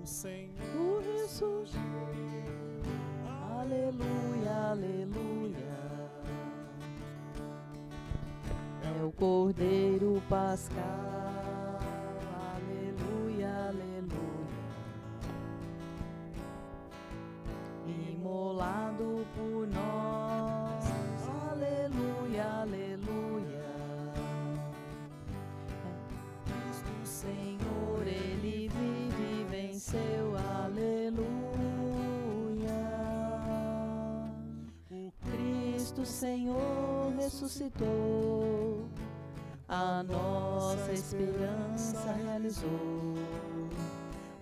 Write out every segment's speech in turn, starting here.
O Senhor ressurgiu. Aleluia, aleluia. É o Cordeiro Pascal. Aleluia, aleluia. Imolado por nós. Aleluia, aleluia. Cristo Senhor, Ele vive e venceu. Aleluia. O Cristo Senhor ressuscitou. A nossa esperança realizou.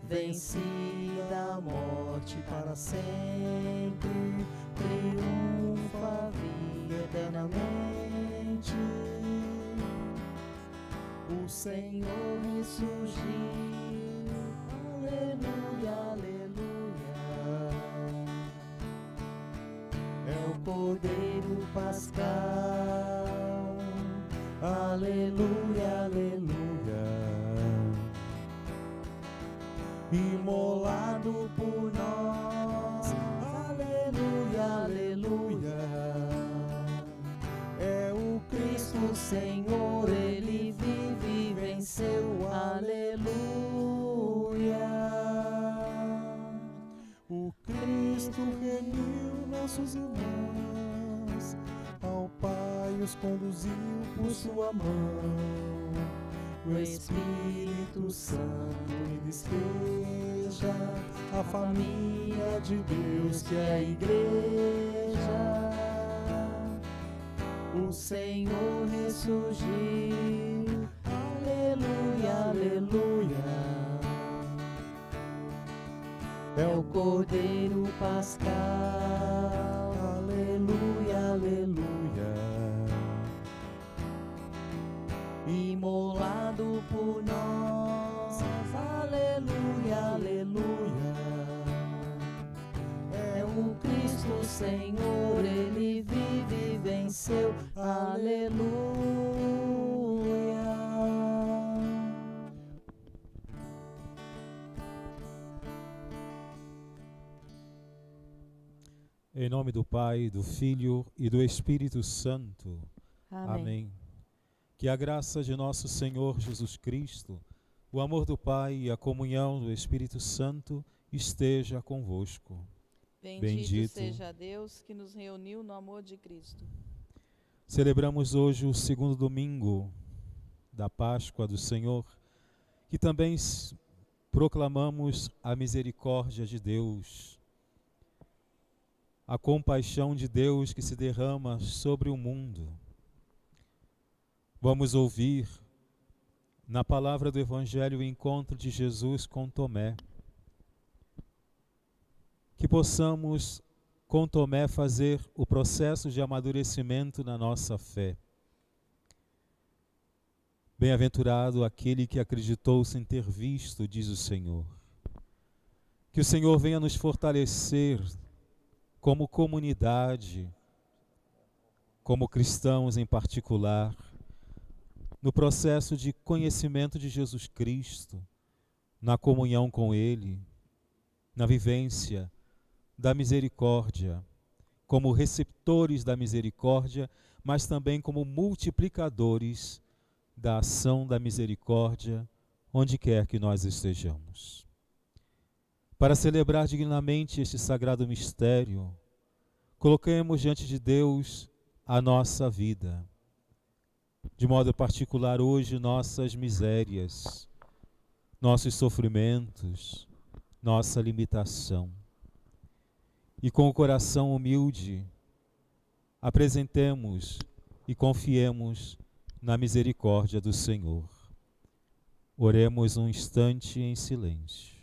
Vencida a morte para sempre, triunfa a vida eternamente. O Senhor ressurgiu. Aleluia, aleluia. É o Cordeiro Pascal. Aleluia, aleluia. Imolado por nós. Aleluia, aleluia. É o Cristo Senhor, Ele vive e venceu. Aleluia. O Cristo reuniu nossos irmãos, ao Pai os conduziu por sua mão. O Espírito Santo lhe despeja a família de Deus que é a igreja. O Senhor ressurgiu. Aleluia, aleluia. É o Cordeiro Pascal. Aleluia, aleluia. Imolado por nós. Aleluia, aleluia. É o Cristo Senhor, Ele vive e venceu. Aleluia. Em nome do Pai, do Filho e do Espírito Santo. Amém. Amém. Que a graça de nosso Senhor Jesus Cristo, o amor do Pai e a comunhão do Espírito Santo esteja convosco. Bendito seja Deus que nos reuniu no amor de Cristo. Celebramos hoje o segundo domingo da Páscoa do Senhor, que também proclamamos a misericórdia de Deus, a compaixão de Deus que se derrama sobre o mundo. Vamos ouvir na palavra do Evangelho o encontro de Jesus com Tomé. Que possamos, com Tomé, fazer o processo de amadurecimento na nossa fé. Bem-aventurado aquele que acreditou sem ter visto, diz o Senhor. Que o Senhor venha nos fortalecer como comunidade, como cristãos em particular, no processo de conhecimento de Jesus Cristo, na comunhão com Ele, na vivência da misericórdia, como receptores da misericórdia, mas também como multiplicadores da ação da misericórdia, onde quer que nós estejamos. Para celebrar dignamente este sagrado mistério, coloquemos diante de Deus a nossa vida, de modo particular hoje nossas misérias, nossos sofrimentos, nossa limitação. E com o coração humilde, apresentemos e confiemos na misericórdia do Senhor. Oremos um instante em silêncio.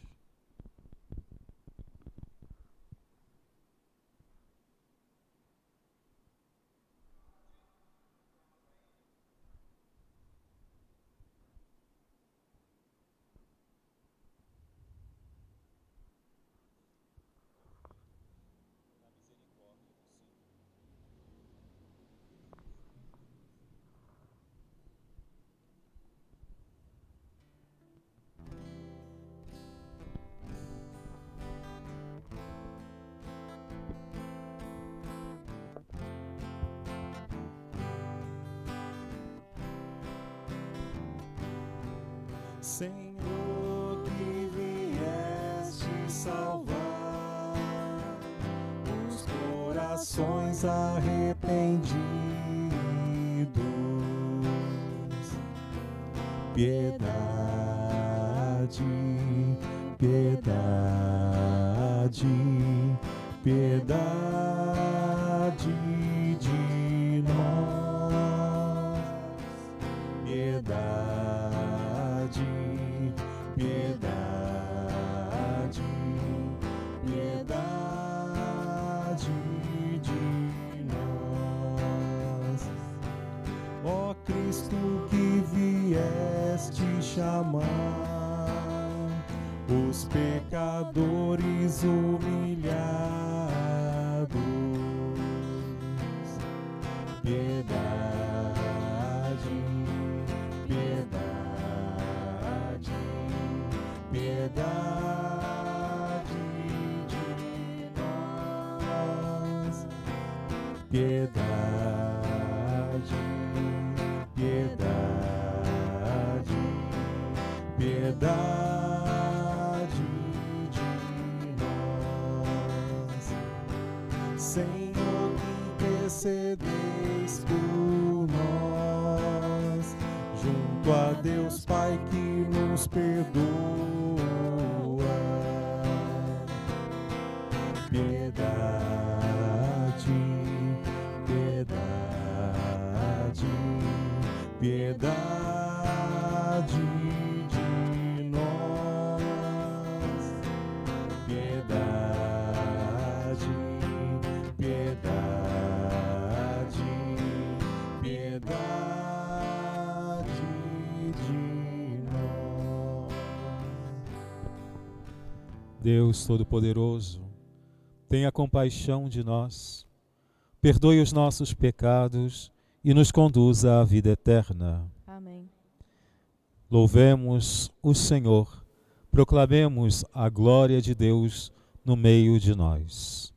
Senhor, que vieste salvar os corações arrependidos. Piedade, piedade, piedade de nós. Piedade, piedade, piedade de nós. Ó Cristo, que vieste chamar os pecadores humilhados. Piedade, piedade, piedade de nós. Piedade, piedade, piedade de nós. Senhor, que intercedeis por nós, junto a Deus Pai que nos perdoa. Piedade, piedade, piedade de nós. Piedade, piedade, piedade de nós. Deus Todo-Poderoso, tenha compaixão de nós, perdoe os nossos pecados e nos conduza à vida eterna. Amém. Louvemos o Senhor, proclamemos a glória de Deus no meio de nós.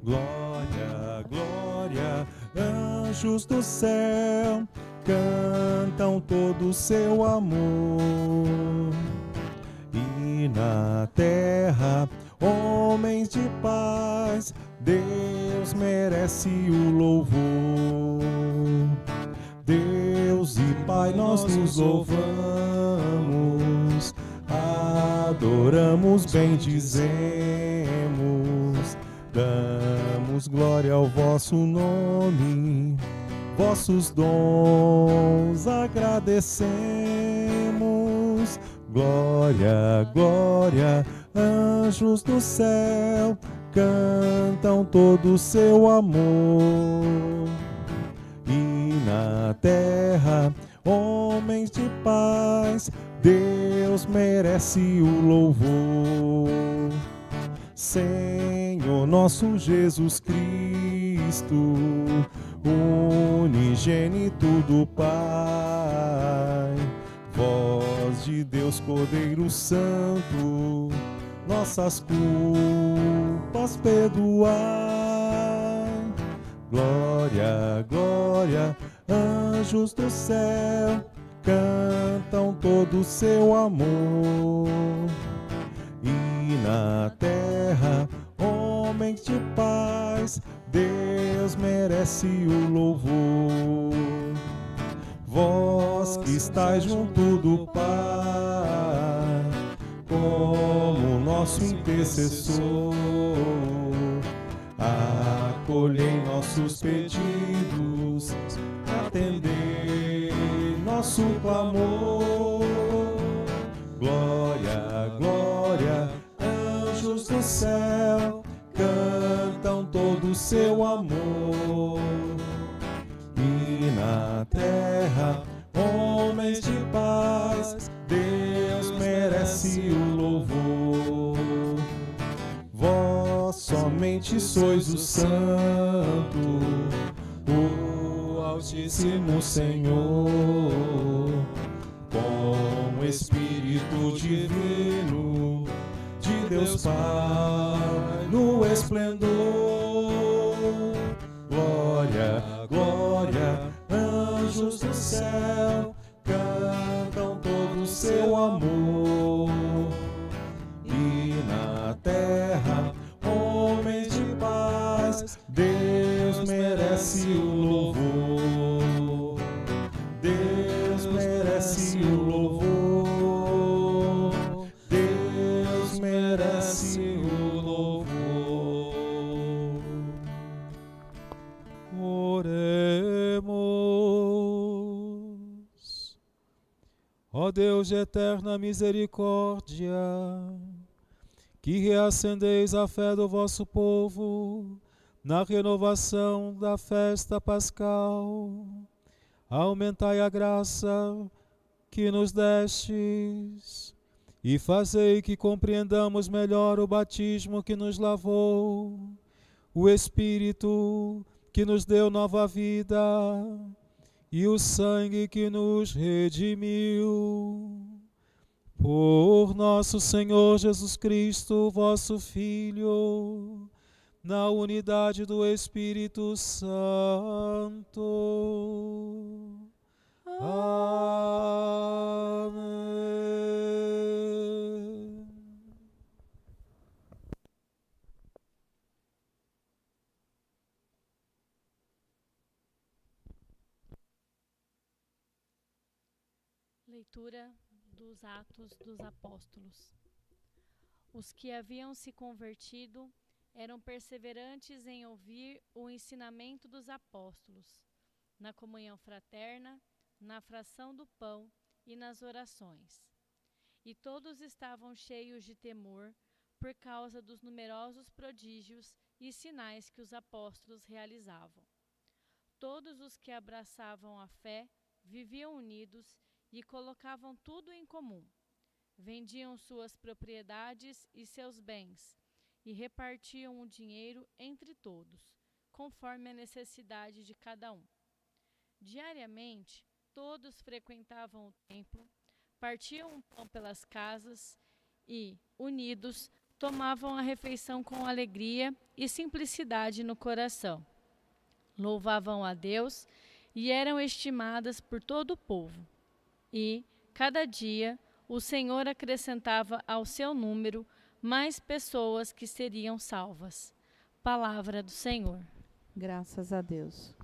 Glória, glória, anjos do céu cantam todo o seu amor. E na terra, homens de paz, Deus merece o louvor. Deus e Pai, nós nos louvamos, adoramos, bendizemos, damos glória ao vosso nome, vossos dons agradecemos. Glória, glória, anjos do céu cantam todo o seu amor. E na terra, homens de paz, Deus merece o louvor. Senhor nosso Jesus Cristo, unigênito do Pai, voz de Deus Cordeiro Santo, nossas culpas perdoai. Glória, glória, anjos do céu cantam todo o seu amor. E na terra, homens de paz, Deus merece o louvor. Vós que estáis junto do Pai, como nosso intercessor, acolhei nossos pedidos, atendei nosso clamor. Glória, glória, anjos do céu cantam todo o seu amor. E na terra, homens de paz, Deus merece o louvor. Vós somente sois o Santo, o Altíssimo Senhor, com o Espírito Deus Pai, no esplendor. Glória, glória, anjos do céu, cantam todo o seu amor. E na terra, homens de paz, Deus merece o louvor. Deus merece o louvor. Deus merece o louvor. Oremos. Ó Deus de eterna misericórdia, que reacendeis a fé do vosso povo na renovação da festa pascal, aumentai a graça que nos destes e fazei que compreendamos melhor o batismo que nos lavou, o Espírito que nos deu nova vida e o sangue que nos redimiu. Por nosso Senhor Jesus Cristo, vosso Filho, na unidade do Espírito Santo. Amém. Leitura dos Atos dos Apóstolos. Os que haviam se convertido eram perseverantes em ouvir o ensinamento dos apóstolos, na comunhão fraterna, na fração do pão e nas orações. E todos estavam cheios de temor por causa dos numerosos prodígios e sinais que os apóstolos realizavam. Todos os que abraçavam a fé viviam unidos e colocavam tudo em comum. Vendiam suas propriedades e seus bens e repartiam o dinheiro entre todos, conforme a necessidade de cada um. Diariamente, todos frequentavam o templo, partiam o pão pelas casas e, unidos, tomavam a refeição com alegria e simplicidade no coração. Louvavam a Deus e eram estimadas por todo o povo. E, cada dia, o Senhor acrescentava ao seu número mais pessoas que seriam salvas. Palavra do Senhor. Graças a Deus.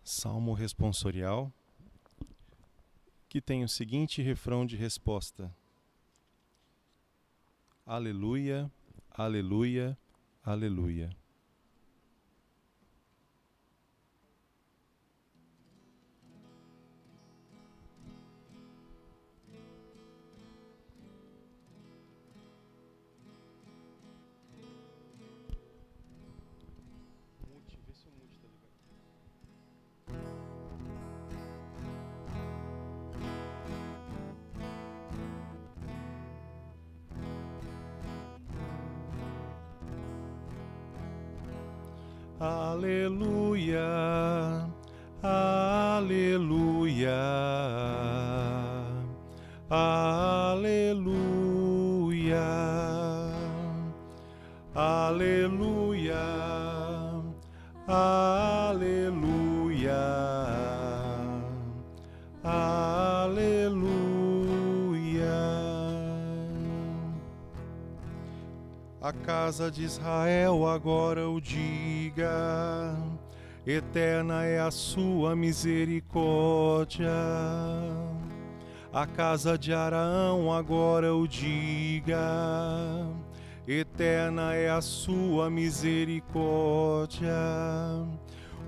Salmo responsorial, que tem o seguinte refrão de resposta: Aleluia, aleluia, aleluia. Aleluia, aleluia, aleluia, aleluia, aleluia, aleluia. A casa de Israel agora o diga, eterna é a sua misericórdia. A casa de Araão agora o diga, eterna é a sua misericórdia.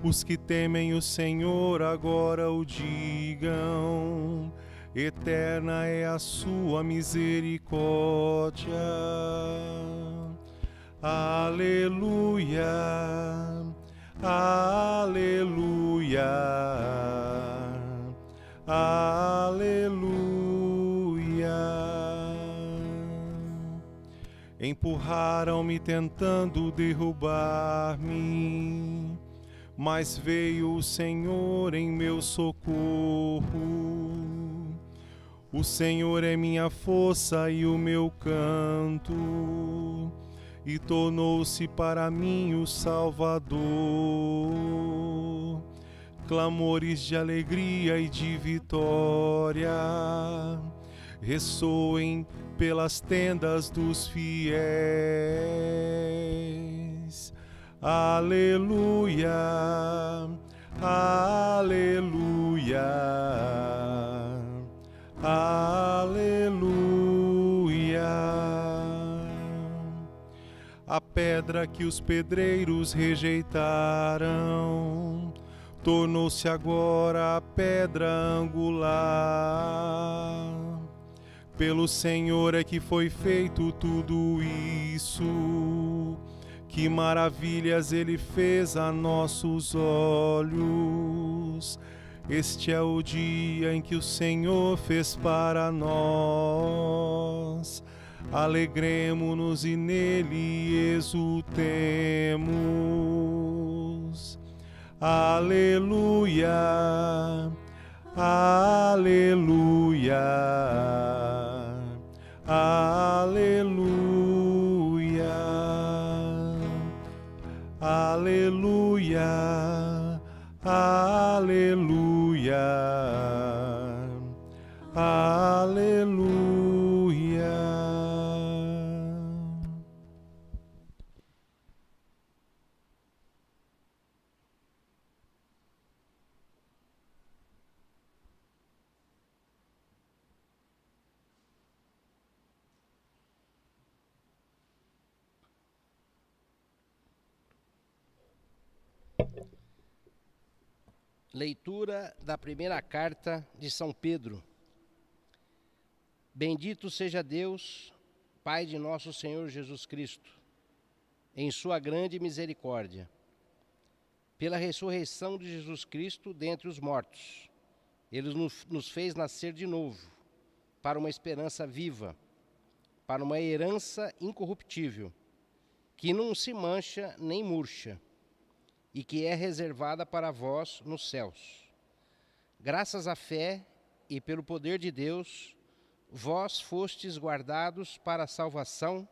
Os que temem o Senhor agora o digam, eterna é a sua misericórdia. Aleluia, aleluia, aleluia. Empurraram-me tentando derrubar-me, mas veio o Senhor em meu socorro. O Senhor é minha força e o meu canto, e tornou-se para mim o Salvador. Clamores de alegria e de vitória ressoem pelas tendas dos fiéis. Aleluia, aleluia, aleluia. A pedra que os pedreiros rejeitaram tornou-se agora a pedra angular. Pelo Senhor é que foi feito tudo isso. Que maravilhas Ele fez a nossos olhos. Este é o dia em que o Senhor fez para nós. Alegremo-nos e nele exultemos. Aleluia, aleluia, aleluia, aleluia, aleluia, aleluia. Leitura da primeira carta de São Pedro. Bendito seja Deus, Pai de nosso Senhor Jesus Cristo, em sua grande misericórdia, pela ressurreição de Jesus Cristo dentre os mortos. Ele nos fez nascer de novo, para uma esperança viva, para uma herança incorruptível, que não se mancha nem murcha, e que é reservada para vós nos céus. Graças à fé e pelo poder de Deus, vós fostes guardados para a salvação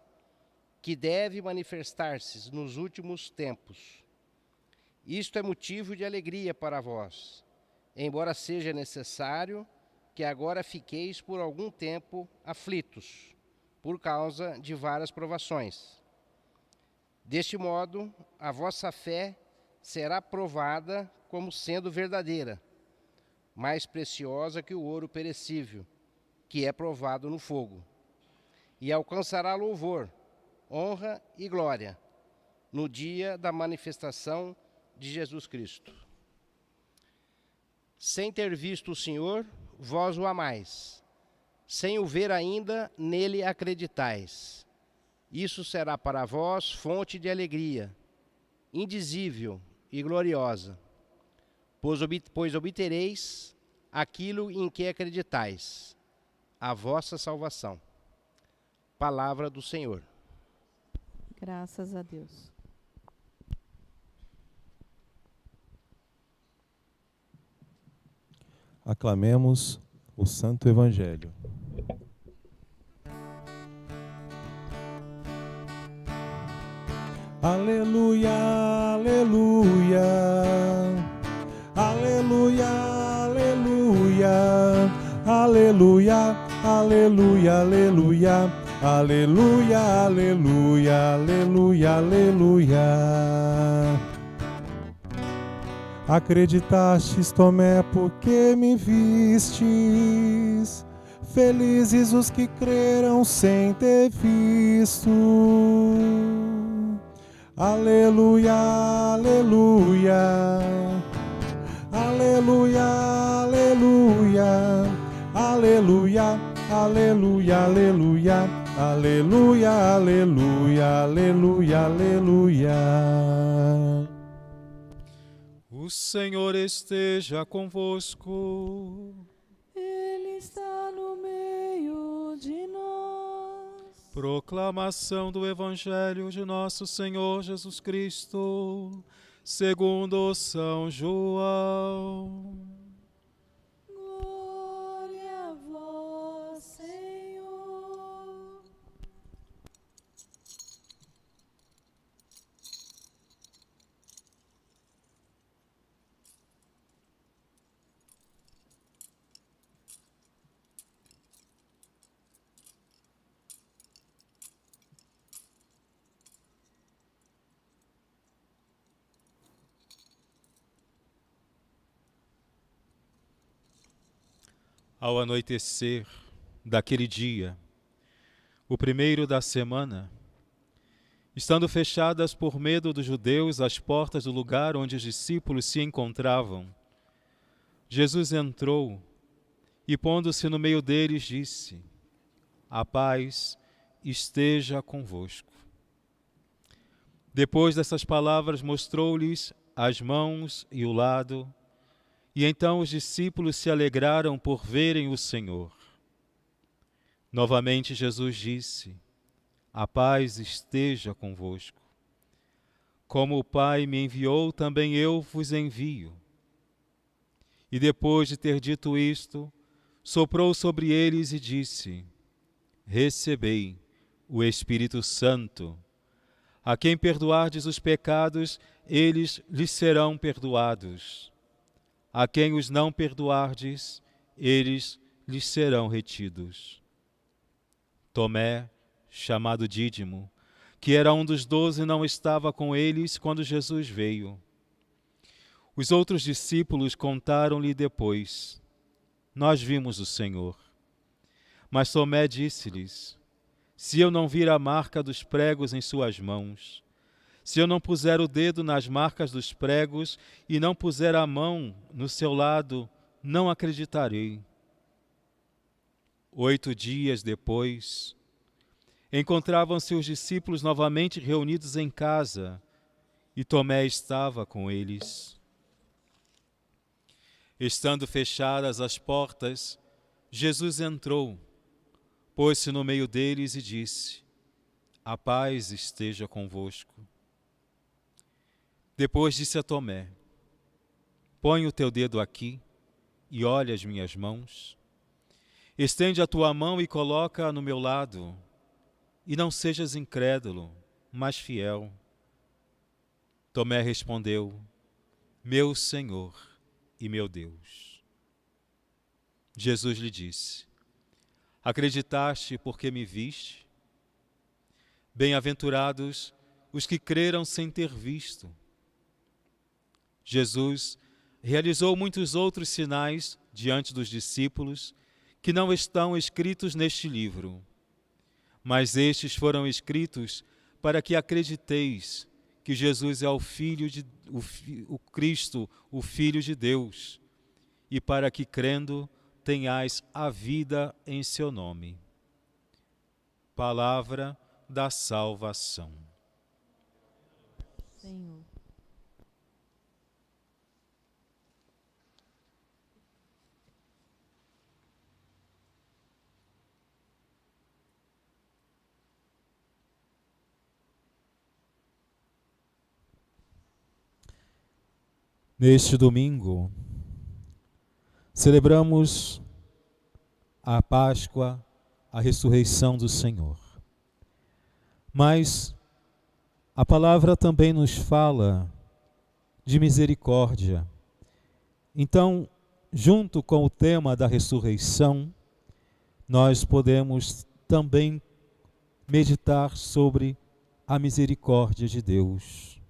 que deve manifestar-se nos últimos tempos. Isto é motivo de alegria para vós, embora seja necessário que agora fiqueis por algum tempo aflitos, por causa de várias provações. Deste modo, a vossa fé será provada como sendo verdadeira, mais preciosa que o ouro perecível, que é provado no fogo, e alcançará louvor, honra e glória no dia da manifestação de Jesus Cristo. Sem ter visto o Senhor, vós o amais, sem o ver ainda, nele acreditais. Isso será para vós fonte de alegria, indizível e gloriosa, pois obtereis aquilo em que acreditais, a vossa salvação. Palavra do Senhor. Graças a Deus. Aclamemos o Santo Evangelho. Aleluia, aleluia, aleluia, aleluia, aleluia, aleluia, aleluia, aleluia, aleluia, aleluia, aleluia. Acreditastes, Tomé, porque me vistes. Felizes os que creram sem ter visto. Aleluia, aleluia, aleluia, aleluia, aleluia, aleluia, aleluia, Aleluia, aleluia, aleluia, aleluia. O Senhor esteja convosco. Ele está no meio de nós. Proclamação do Evangelho de nosso Senhor Jesus Cristo, segundo São João. Glória a vós, Senhor. Ao anoitecer daquele dia, o primeiro da semana, estando fechadas por medo dos judeus as portas do lugar onde os discípulos se encontravam, Jesus entrou e, pondo-se no meio deles, disse: A paz esteja convosco. Depois dessas palavras, mostrou-lhes as mãos e o lado. E então os discípulos se alegraram por verem o Senhor. Novamente Jesus disse: A paz esteja convosco. Como o Pai me enviou, também eu vos envio. E depois de ter dito isto, soprou sobre eles e disse: Recebei o Espírito Santo. A quem perdoardes os pecados, eles lhes serão perdoados. A quem os não perdoardes, eles lhes serão retidos. Tomé, chamado Dídimo, que era um dos 12, não estava com eles quando Jesus veio. Os outros discípulos contaram-lhe depois: Nós vimos o Senhor. Mas Tomé disse-lhes: Se eu não vir a marca dos pregos em suas mãos, se eu não puser o dedo nas marcas dos pregos e não puser a mão no seu lado, não acreditarei. 8 dias depois, encontravam-se os discípulos novamente reunidos em casa, e Tomé estava com eles. Estando fechadas as portas, Jesus entrou, pôs-se no meio deles e disse: A paz esteja convosco. Depois disse a Tomé: Põe o teu dedo aqui e olha as minhas mãos. Estende a tua mão e coloca-a no meu lado. E não sejas incrédulo, mas fiel. Tomé respondeu: Meu Senhor e meu Deus. Jesus lhe disse: Acreditaste porque me viste? Bem-aventurados os que creram sem ter visto. Jesus realizou muitos outros sinais diante dos discípulos que não estão escritos neste livro, mas estes foram escritos para que acrediteis que Jesus é o Cristo, o Filho de Deus, e para que, crendo, tenhais a vida em seu nome. Palavra da salvação. Senhor. Neste domingo, celebramos a Páscoa, a ressurreição do Senhor. Mas a palavra também nos fala de misericórdia. Então, junto com o tema da ressurreição, nós podemos também meditar sobre a misericórdia de Deus,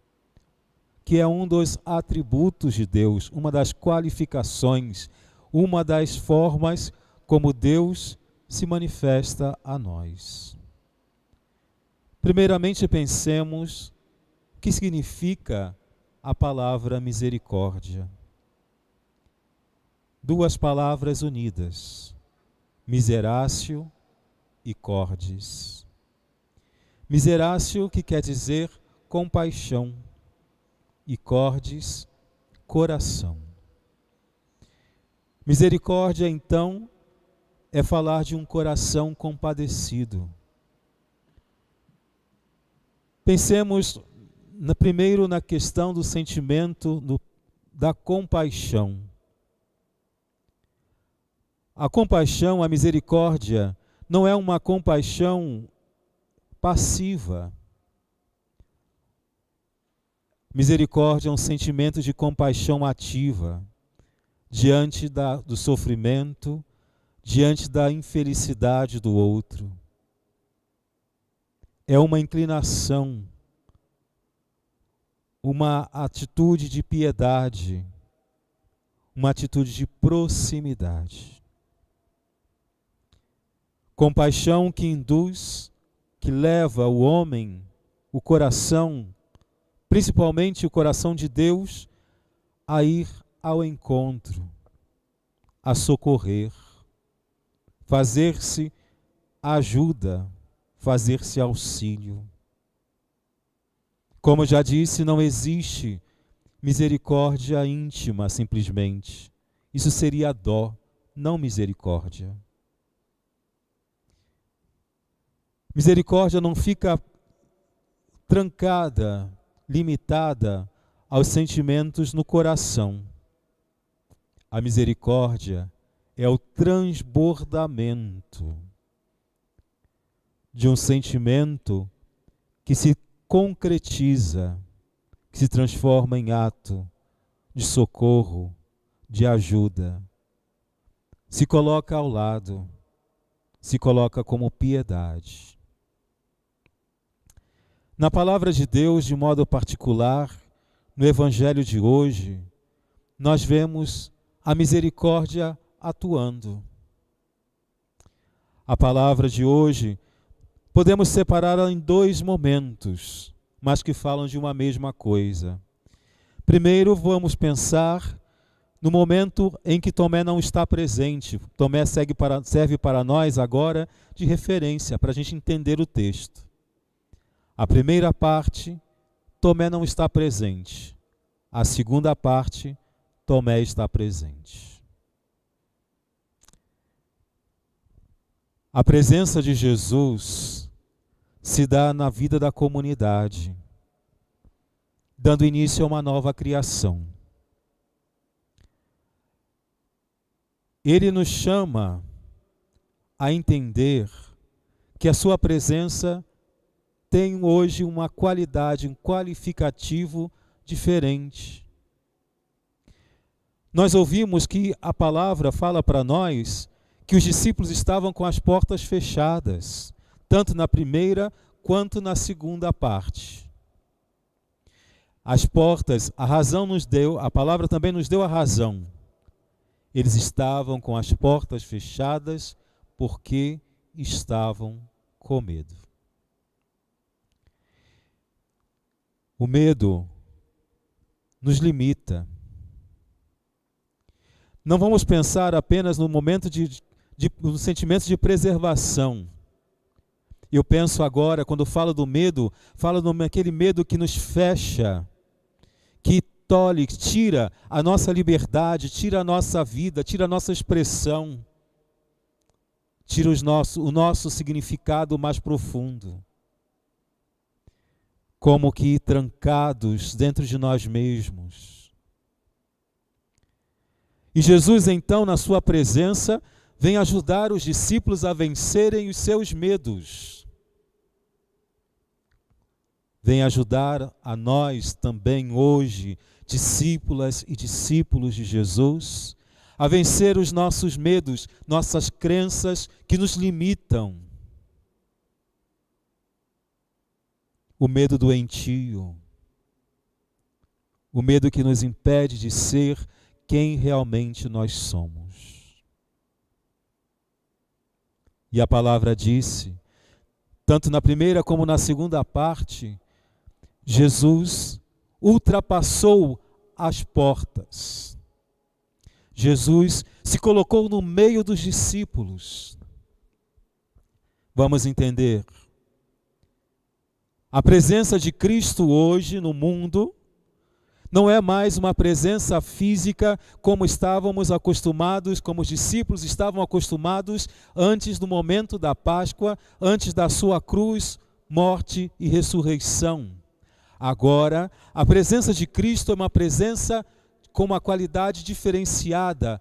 que é um dos atributos de Deus, uma das qualificações, uma das formas como Deus se manifesta a nós. Primeiramente, pensemos o que significa a palavra misericórdia. Duas palavras unidas: miserácio e cordis. Miserácio, que quer dizer compaixão, e cordis, coração. Misericórdia, então, é falar de um coração compadecido. Pensemos primeiro na questão do sentimento da compaixão. A compaixão, a misericórdia, não é uma compaixão passiva. Misericórdia é um sentimento de compaixão ativa, diante do sofrimento, diante da infelicidade do outro. É uma inclinação, uma atitude de piedade, uma atitude de proximidade. Compaixão que induz, que leva o homem, o coração, principalmente o coração de Deus, a ir ao encontro, a socorrer, fazer-se ajuda, fazer-se auxílio. Como já disse, não existe misericórdia íntima simplesmente. Isso seria dó, não misericórdia. Misericórdia não fica trancada, limitada aos sentimentos no coração. A misericórdia é o transbordamento de um sentimento que se concretiza, que se transforma em ato de socorro, de ajuda. Se coloca ao lado, se coloca como piedade. Na palavra de Deus, de modo particular, no Evangelho de hoje, nós vemos a misericórdia atuando. A palavra de hoje, podemos separá-la em dois momentos, mas que falam de uma mesma coisa. Primeiro, vamos pensar no momento em que Tomé não está presente. Tomé serve para nós agora de referência, para a gente entender o texto. A primeira parte, Tomé não está presente. A segunda parte, Tomé está presente. A presença de Jesus se dá na vida da comunidade, dando início a uma nova criação. Ele nos chama a entender que a sua presença tem hoje uma qualidade, um qualificativo diferente. Nós ouvimos que a palavra fala para nós que os discípulos estavam com as portas fechadas, tanto na primeira quanto na segunda parte. As portas, a razão nos deu, a palavra também nos deu a razão. Eles estavam com as portas fechadas porque estavam com medo. O medo nos limita. Não vamos pensar apenas no momento no sentimento de preservação. Eu penso agora, quando falo do medo, falo naquele medo que nos fecha, que tolhe, tira a nossa liberdade, tira a nossa vida, tira a nossa expressão, tira o nosso significado mais profundo. Como que trancados dentro de nós mesmos. E Jesus, então, na sua presença, vem ajudar os discípulos a vencerem os seus medos. Vem ajudar a nós também hoje, discípulas e discípulos de Jesus, a vencer os nossos medos, nossas crenças que nos limitam. O medo doentio, o medo que nos impede de ser quem realmente nós somos. E a palavra disse, tanto na primeira como na segunda parte, Jesus ultrapassou as portas. Jesus se colocou no meio dos discípulos. Vamos entender. A presença de Cristo hoje no mundo não é mais uma presença física como estávamos acostumados, como os discípulos estavam acostumados antes do momento da Páscoa, antes da sua cruz, morte e ressurreição. Agora, a presença de Cristo é uma presença com uma qualidade diferenciada.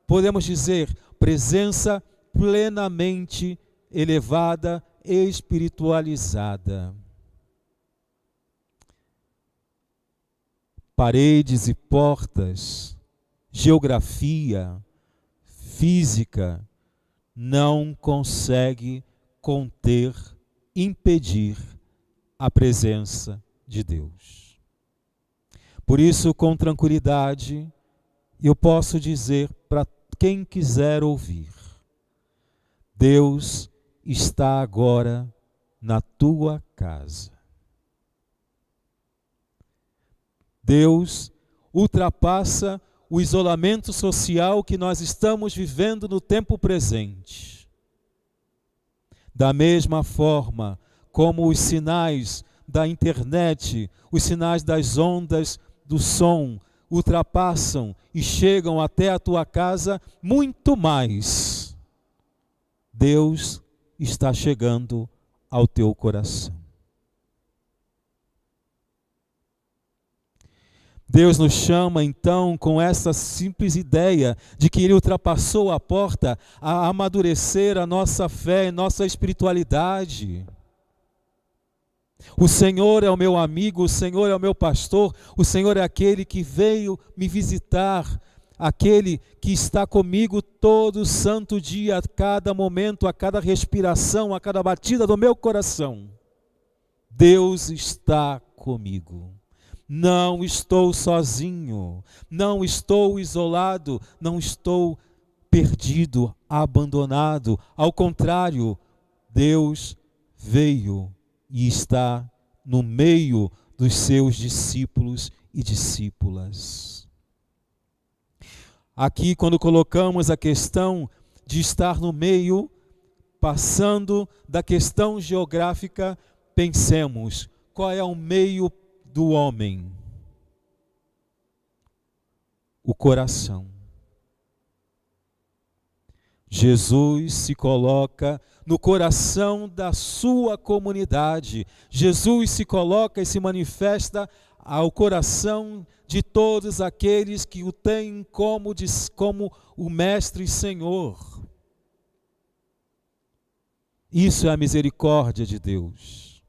Podemos dizer, presença plenamente elevada e espiritualizada. Paredes e portas, geografia, física, não consegue conter, impedir a presença de Deus. Por isso, com tranquilidade, eu posso dizer para quem quiser ouvir: Deus está agora na tua casa. Deus ultrapassa o isolamento social que nós estamos vivendo no tempo presente. Da mesma forma como os sinais da internet, os sinais das ondas do som ultrapassam e chegam até a tua casa, muito mais Deus está chegando ao teu coração. Deus nos chama então com essa simples ideia de que Ele ultrapassou a porta a amadurecer a nossa fé e nossa espiritualidade. O Senhor é o meu amigo, o Senhor é o meu pastor, o Senhor é aquele que veio me visitar, aquele que está comigo todo santo dia, a cada momento, a cada respiração, a cada batida do meu coração. Deus está comigo. Não estou sozinho, não estou isolado, não estou perdido, abandonado. Ao contrário, Deus veio e está no meio dos seus discípulos e discípulas. Aqui, quando colocamos a questão de estar no meio, passando da questão geográfica, pensemos, qual é o meio do homem? O coração. Jesus se coloca no coração da sua comunidade. Jesus se coloca e se manifesta ao coração de todos aqueles que o têm como o Mestre e Senhor. Isso é a misericórdia de Deus.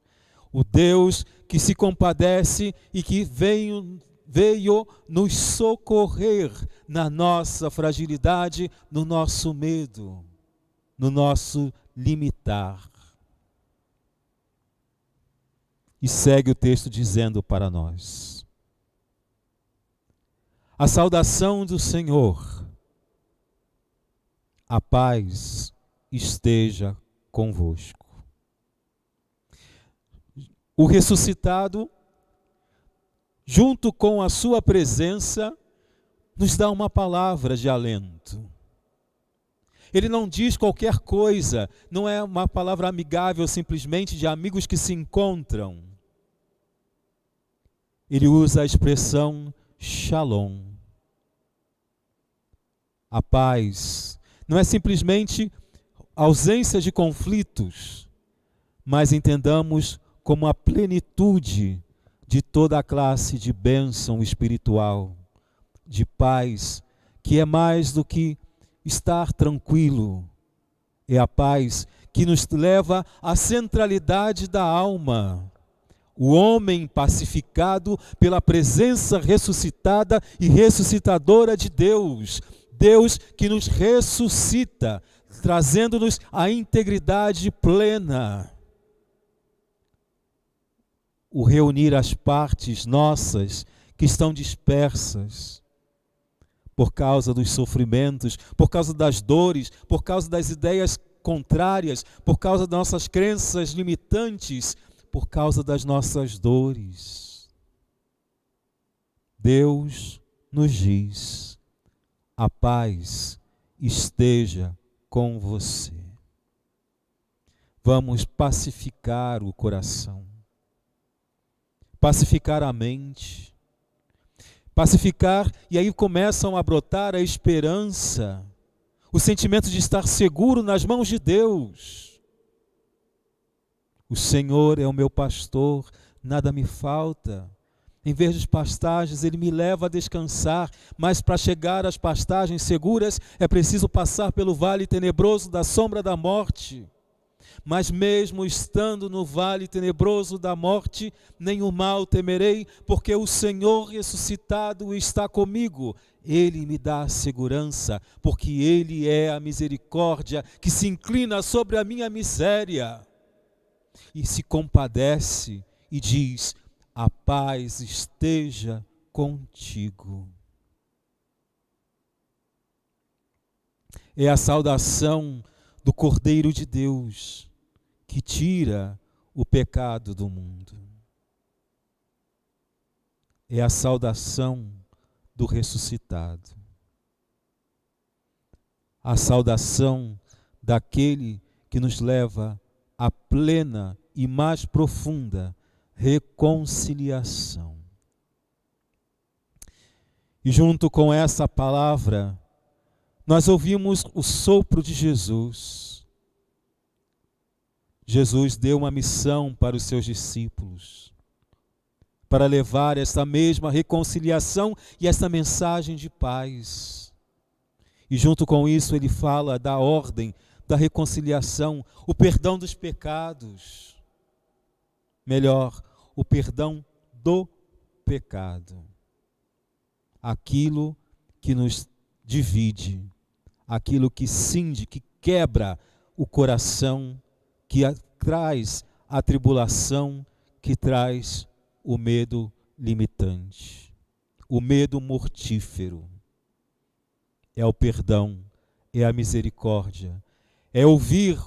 O Deus que se compadece e que veio nos socorrer na nossa fragilidade, no nosso medo, no nosso limitar. E segue o texto dizendo para nós: a saudação do Senhor, a paz esteja convosco. O ressuscitado, junto com a sua presença, nos dá uma palavra de alento. Ele não diz qualquer coisa, não é uma palavra amigável simplesmente de amigos que se encontram. Ele usa a expressão shalom. A paz não é simplesmente ausência de conflitos, mas entendamos como a plenitude de toda a classe de bênção espiritual, de paz, que é mais do que estar tranquilo. É a paz que nos leva à centralidade da alma. O homem pacificado pela presença ressuscitada e ressuscitadora de Deus. Deus que nos ressuscita, trazendo-nos a integridade plena. O reunir as partes nossas que estão dispersas por causa dos sofrimentos, por causa das dores, por causa das ideias contrárias, por causa das nossas crenças limitantes, por causa das nossas dores. Deus nos diz: a paz esteja com você. vamos pacificar o coração, pacificar a mente, pacificar, e aí começam a brotar a esperança, o sentimento de estar seguro nas mãos de Deus. O Senhor é o meu pastor, nada me falta. Em verdes pastagens, Ele me leva a descansar, mas para chegar às pastagens seguras é preciso passar pelo vale tenebroso da sombra da morte. Mas mesmo estando no vale tenebroso da morte, nenhum mal temerei, porque o Senhor ressuscitado está comigo. Ele me dá segurança, porque Ele é a misericórdia que se inclina sobre a minha miséria e se compadece e diz: a paz esteja contigo. É a saudação do Cordeiro de Deus, que tira o pecado do mundo. É a saudação do ressuscitado. A saudação daquele que nos leva à plena e mais profunda reconciliação. E junto com essa palavra, nós ouvimos o sopro de Jesus. Jesus deu uma missão para os seus discípulos, para levar esta mesma reconciliação e esta mensagem de paz. E junto com isso ele fala da ordem, da reconciliação, o perdão dos pecados. Melhor, o perdão do pecado. Aquilo que nos divide, aquilo que cinge, que quebra o coração, que traz a tribulação, que traz o medo limitante, o medo mortífero. É o perdão, é a misericórdia, é ouvir,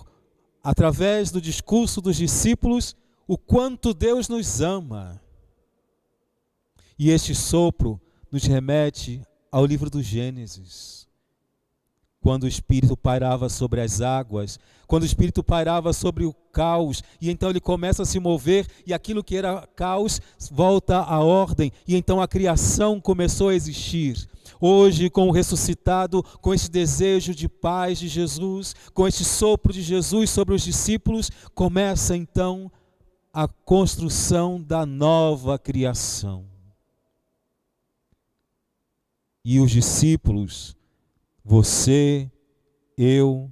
através do discurso dos discípulos, o quanto Deus nos ama. E este sopro nos remete ao livro do Gênesis, quando o Espírito pairava sobre as águas, quando o Espírito pairava sobre o caos, e então ele começa a se mover, e aquilo que era caos volta à ordem, e então a criação começou a existir. Hoje, com o ressuscitado, com esse desejo de paz de Jesus, com esse sopro de Jesus sobre os discípulos, começa então a construção da nova criação. E os discípulos, você, eu,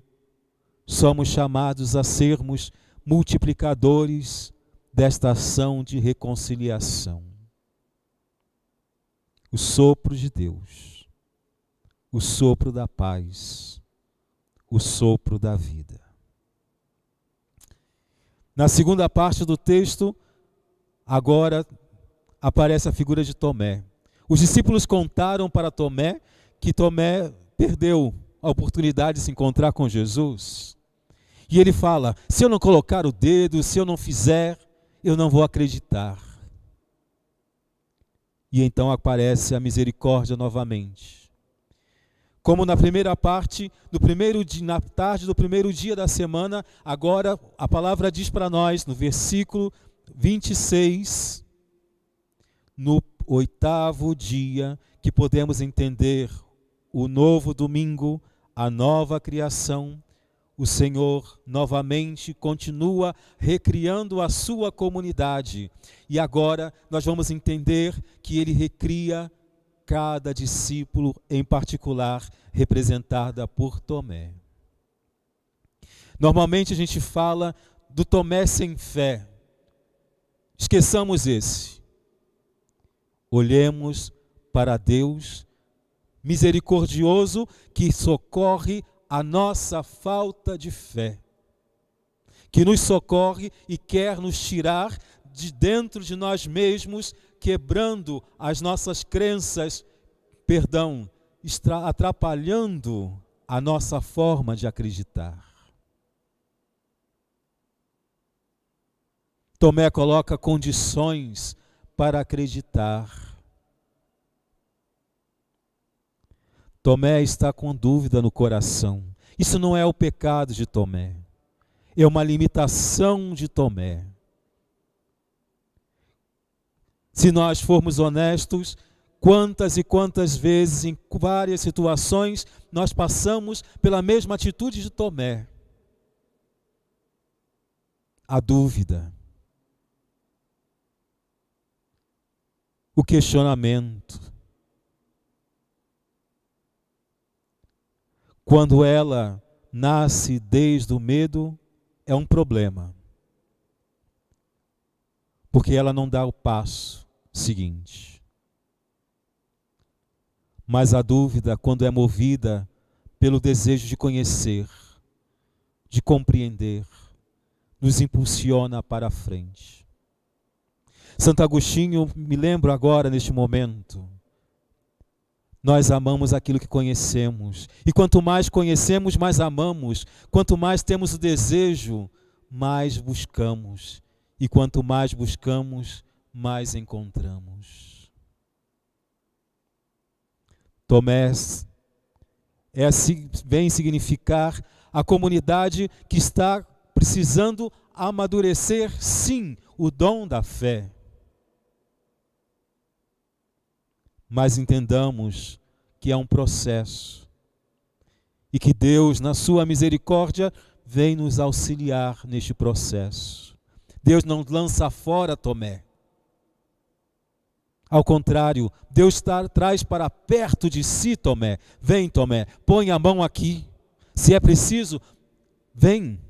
somos chamados a sermos multiplicadores desta ação de reconciliação. O sopro de Deus, o sopro da paz, o sopro da vida. Na segunda parte do texto, agora aparece a figura de Tomé. Os discípulos contaram para Tomé que Tomé perdeu a oportunidade de se encontrar com Jesus. E ele fala: se eu não colocar o dedo, se eu não fizer, eu não vou acreditar. E então aparece a misericórdia novamente. Como na primeira parte, na tarde do primeiro dia da semana, agora a palavra diz para nós, no versículo 26, no 8º dia, que podemos entender o novo domingo, a nova criação, o Senhor novamente continua recriando a sua comunidade. E agora nós vamos entender que Ele recria cada discípulo em particular, representada por Tomé. Normalmente a gente fala do Tomé sem fé. Esqueçamos esse. Olhemos para Deus misericordioso que socorre a nossa falta de fé, que nos socorre e quer nos tirar de dentro de nós mesmos, quebrando as nossas crenças, atrapalhando a nossa forma de acreditar. Tomé coloca condições para acreditar. Tomé está com dúvida no coração. Isso não é o pecado de Tomé. é uma limitação de Tomé. Se nós formos honestos, quantas e quantas vezes, em várias situações, nós passamos pela mesma atitude de Tomé. A dúvida, o questionamento. Quando ela nasce desde o medo, é um problema. Porque ela não dá o passo seguinte. Mas a dúvida, quando é movida pelo desejo de conhecer, de compreender, nos impulsiona para a frente. Santo Agostinho, me lembro agora, neste momento, nós amamos aquilo que conhecemos. E quanto mais conhecemos, mais amamos. Quanto mais temos o desejo, mais buscamos. E quanto mais buscamos, mais encontramos. Tomé vem significar a comunidade que está precisando amadurecer, sim, o dom da fé. Mas entendamos que é um processo e que Deus, na sua misericórdia, vem nos auxiliar neste processo. Deus não lança fora Tomé. Ao contrário, Deus traz para perto de si Tomé. Vem, Tomé, põe a mão aqui. Se é preciso, vem.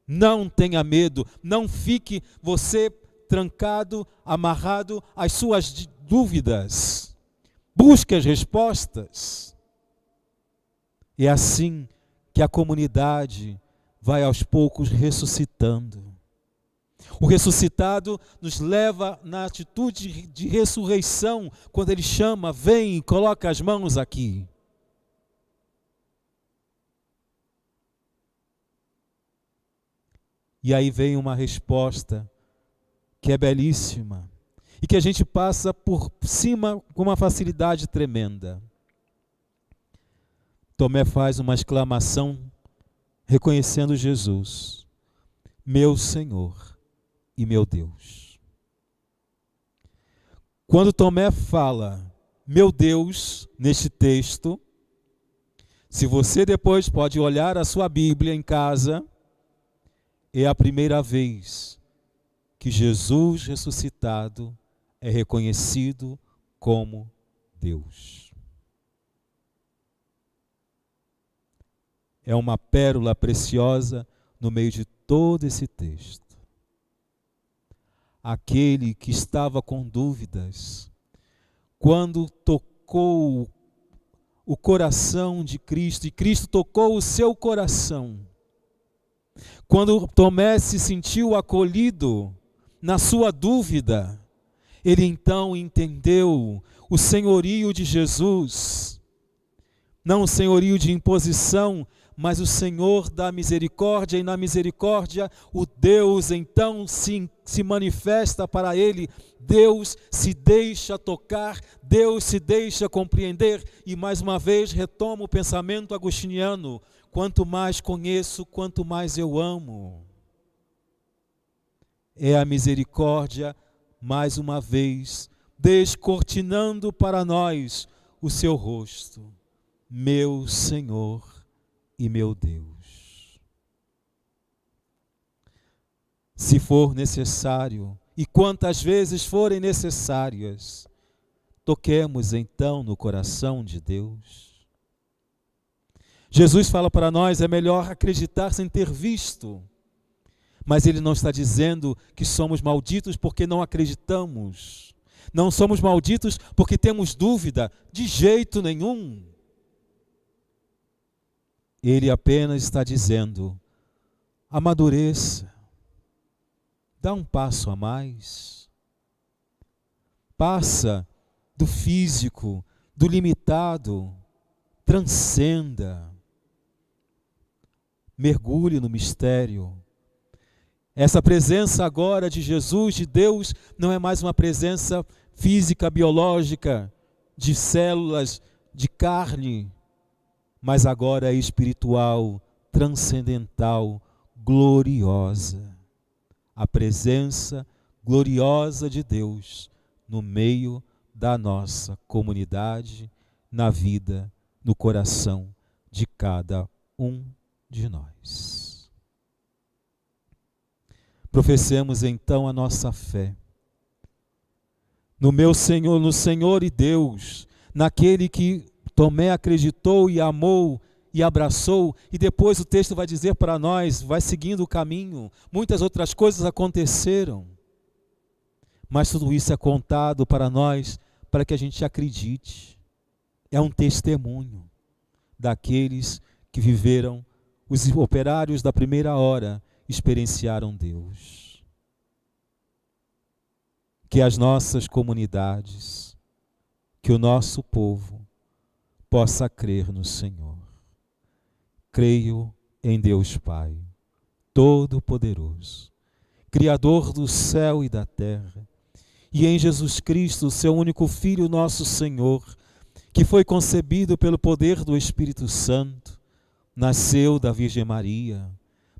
Não tenha medo, não fique você trancado, amarrado às suas dúvidas. Busque as respostas. É assim que a comunidade vai aos poucos ressuscitando. O ressuscitado nos leva na atitude de ressurreição, quando ele chama, vem e coloca as mãos aqui. E aí vem uma resposta que é belíssima e que a gente passa por cima com uma facilidade tremenda. Tomé faz uma exclamação reconhecendo Jesus, meu Senhor e meu Deus. Quando Tomé fala, meu Deus, neste texto, se você depois pode olhar a sua Bíblia em casa, é a primeira vez que Jesus ressuscitado é reconhecido como Deus. É uma pérola preciosa no meio de todo esse texto. Aquele que estava com dúvidas, quando tocou o coração de Cristo, e Cristo tocou o seu coração, quando Tomé se sentiu acolhido na sua dúvida, ele então entendeu o senhorio de Jesus, não o senhorio de imposição, mas o Senhor da misericórdia, e na misericórdia o Deus então se manifesta para ele. Deus se deixa tocar, Deus se deixa compreender, e mais uma vez retoma o pensamento agostiniano, quanto mais conheço, quanto mais eu amo. É a misericórdia, mais uma vez, descortinando para nós o seu rosto, meu Senhor e meu Deus. Se for necessário, e quantas vezes forem necessárias, toquemos então no coração de Deus. Jesus fala para nós, é melhor acreditar sem ter visto, mas Ele não está dizendo que somos malditos porque não acreditamos. Não somos malditos porque temos dúvida, de jeito nenhum. Ele apenas está dizendo, amadureça, dá um passo a mais. Passa do físico, do limitado, transcenda. Mergulhe no mistério. Essa presença agora de Jesus, de Deus, não é mais uma presença física, biológica, de células, de carne, mas agora é espiritual, transcendental, gloriosa. A presença gloriosa de Deus no meio da nossa comunidade, na vida, no coração de cada um de nós. Professemos então a nossa fé no meu Senhor, no Senhor e Deus, naquele que Tomé acreditou e amou e abraçou, e depois o texto vai dizer para nós, vai seguindo o caminho, muitas outras coisas aconteceram, mas tudo isso é contado para nós, para que a gente acredite. É um testemunho daqueles que viveram, os operários da primeira hora experienciaram Deus. Que as nossas comunidades, que o nosso povo possa crer no Senhor. Creio em Deus Pai, Todo-Poderoso, Criador do céu e da terra, e em Jesus Cristo, seu único Filho, nosso Senhor, que foi concebido pelo poder do Espírito Santo, nasceu da Virgem Maria,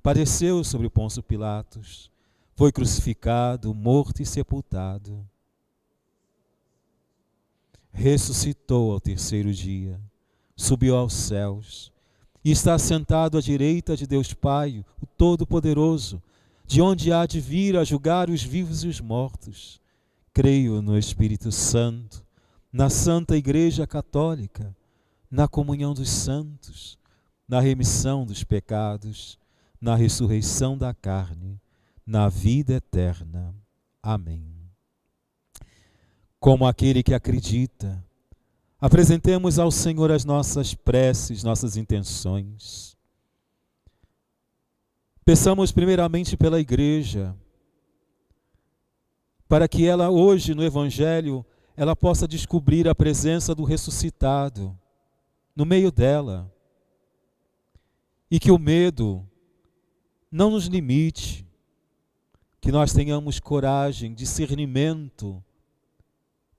padeceu sobre Pôncio Pilatos, foi crucificado, morto e sepultado, ressuscitou ao terceiro dia, subiu aos céus, e está sentado à direita de Deus Pai, o Todo-Poderoso, de onde há de vir a julgar os vivos e os mortos. Creio no Espírito Santo, na Santa Igreja Católica, na comunhão dos santos, na remissão dos pecados, na ressurreição da carne, na vida eterna. Amém. Como aquele que acredita, apresentemos ao Senhor as nossas preces, nossas intenções. Peçamos primeiramente pela igreja, para que ela hoje no Evangelho, ela possa descobrir a presença do ressuscitado no meio dela. E que o medo não nos limite, que nós tenhamos coragem, discernimento,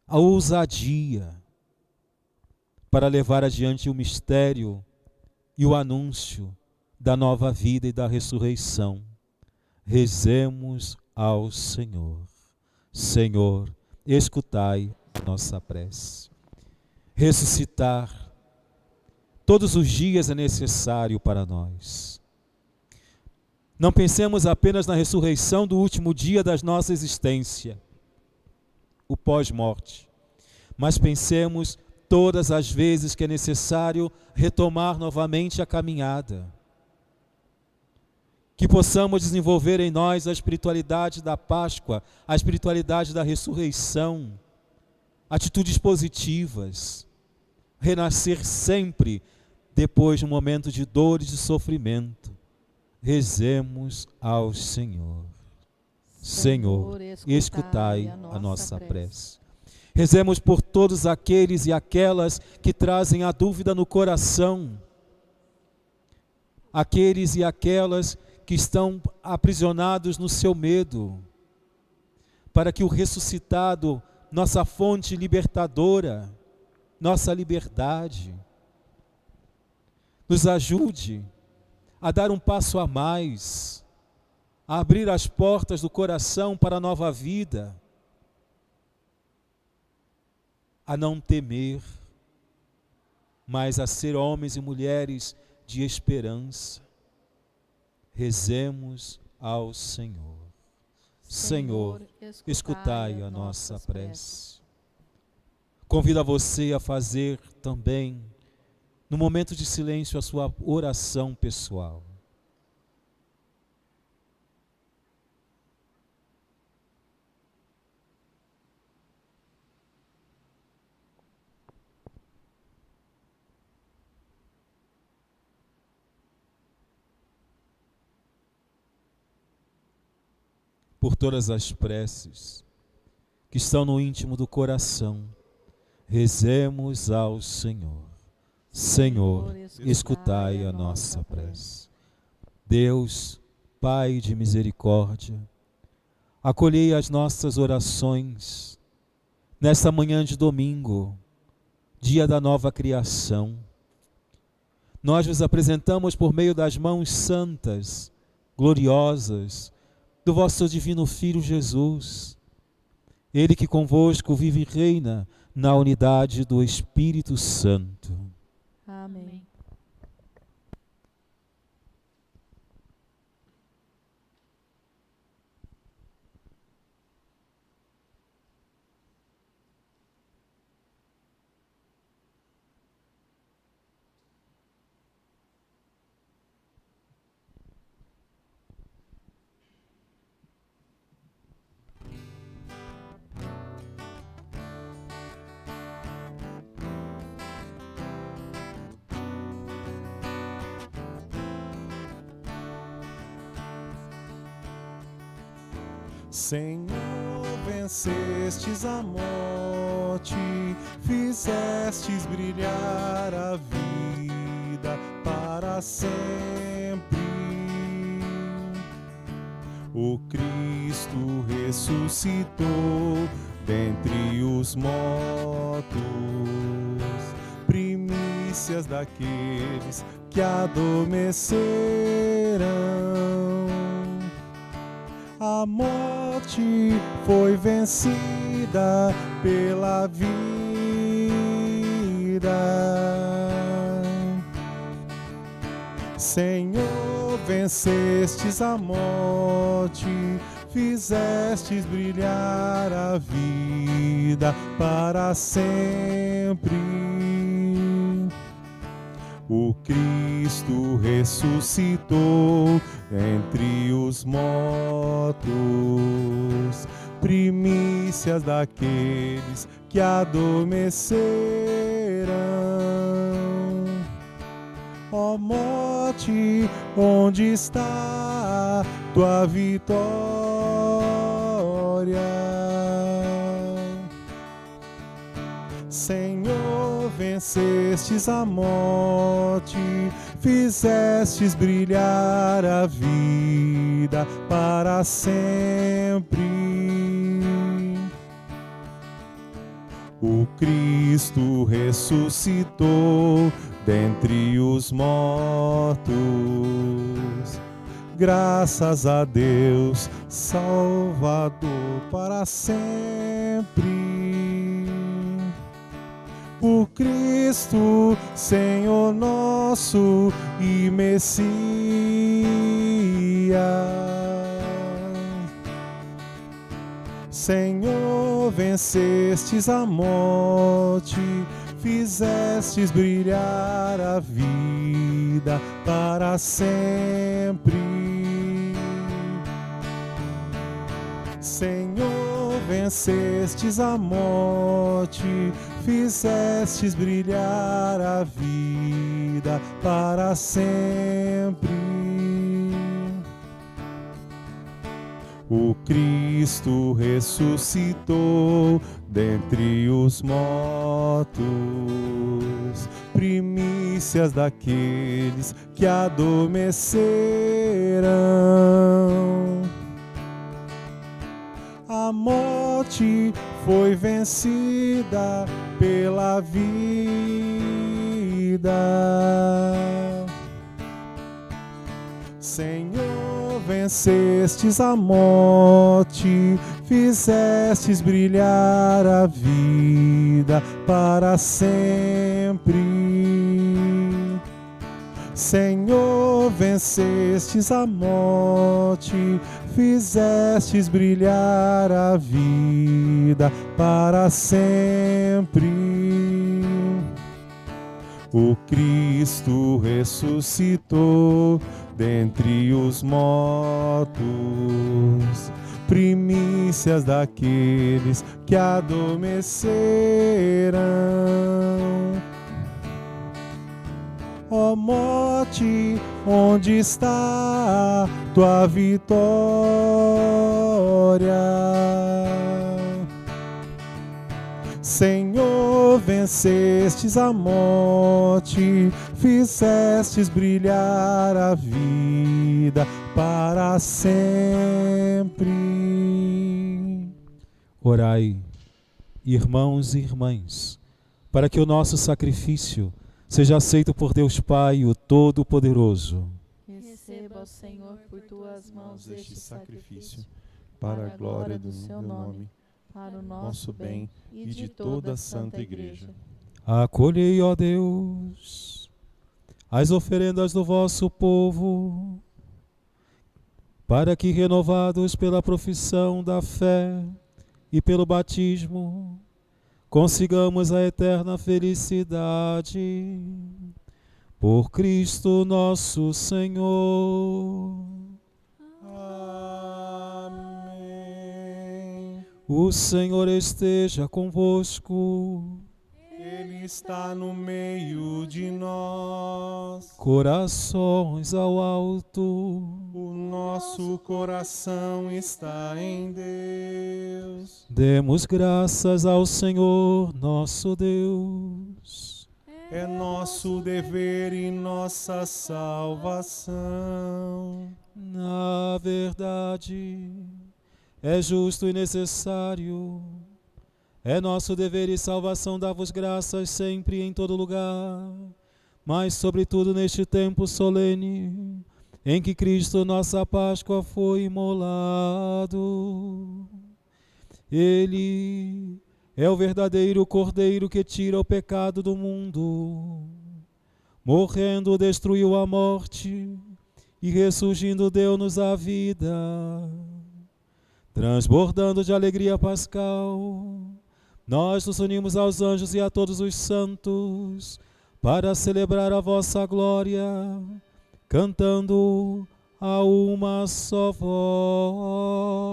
a ousadia para levar adiante o mistério e o anúncio da nova vida e da ressurreição. Rezemos ao Senhor. Senhor, escutai a nossa prece. Ressuscitar todos os dias é necessário para nós. Não pensemos apenas na ressurreição do último dia da nossa existência, o pós-morte, mas pensemos todas as vezes que é necessário retomar novamente a caminhada. Que possamos desenvolver em nós a espiritualidade da Páscoa, a espiritualidade da ressurreição, atitudes positivas, renascer sempre depois de um momento de dor e de sofrimento. Rezemos ao Senhor. Senhor, escutai a nossa prece. Rezemos por todos aqueles e aquelas que trazem a dúvida no coração, aqueles e aquelas que estão aprisionados no seu medo, para que o ressuscitado, nossa fonte libertadora, nossa liberdade, nos ajude a dar um passo a mais, a abrir as portas do coração para a nova vida, a não temer, mas a ser homens e mulheres de esperança. Rezemos ao Senhor. Senhor, escutai a nossa prece. Convido a você a fazer também, no momento de silêncio, a sua oração pessoal. Por todas as preces que estão no íntimo do coração, rezemos ao Senhor. Senhor, escutai a nossa prece. Deus, Pai de misericórdia, acolhei as nossas orações nesta manhã de domingo, dia da nova criação. Nós vos apresentamos por meio das mãos santas gloriosas do vosso divino Filho Jesus. Ele que convosco vive e reina na unidade do Espírito Santo. Amém. Senhor, vencestes a morte, fizestes brilhar a vida para sempre. O Cristo ressuscitou dentre os mortos, primícias daqueles que adormeceram. A morte foi vencida pela vida. Senhor, vencestes a morte, fizestes brilhar a vida para sempre. O Cristo ressuscitou entre os mortos, primícias daqueles que adormeceram. Ó morte, onde está tua vitória? Senhor, vencestes a morte, fizestes brilhar a vida para sempre. O Cristo ressuscitou dentre os mortos. Graças a Deus, Salvador para sempre. Por Cristo, Senhor nosso e Messias. Senhor, vencestes a morte, fizestes brilhar a vida para sempre. Senhor, vencestes a morte, fizestes brilhar a vida para sempre. O Cristo ressuscitou dentre os mortos, primícias daqueles que adormeceram. A morte foi vencida pela vida. Senhor, vencestes a morte, fizestes brilhar a vida para sempre. Senhor, vencestes a morte, fizestes brilhar a vida para sempre. O Cristo ressuscitou dentre os mortos, primícias daqueles que adormeceram. Ó morte, onde está tua vitória? Senhor, vencestes a morte, fizestes brilhar a vida para sempre. Orai, irmãos e irmãs, para que o nosso sacrifício seja aceito por Deus Pai, o Todo-Poderoso. Receba receba, ó Senhor, por tuas mãos este sacrifício, para a glória do seu nome, para o nosso bem e de toda a Santa Igreja. Acolhei, ó Deus, as oferendas do vosso povo, para que, renovados pela profissão da fé e pelo batismo, consigamos a eterna felicidade. Por Cristo nosso Senhor. Amém. O Senhor esteja convosco. Ele está no meio de nós. Corações ao alto. O nosso coração está em Deus. Demos graças ao Senhor nosso Deus. É nosso dever e nossa salvação. Na verdade, é justo e necessário. É nosso dever e salvação dar-vos graças sempre e em todo lugar, mas sobretudo neste tempo solene, em que Cristo, nossa Páscoa, foi imolado. Ele é o verdadeiro Cordeiro que tira o pecado do mundo. Morrendo, destruiu a morte e ressurgindo, deu-nos a vida. Transbordando de alegria pascal, nós nos unimos aos anjos e a todos os santos para celebrar a vossa glória, cantando a uma só voz.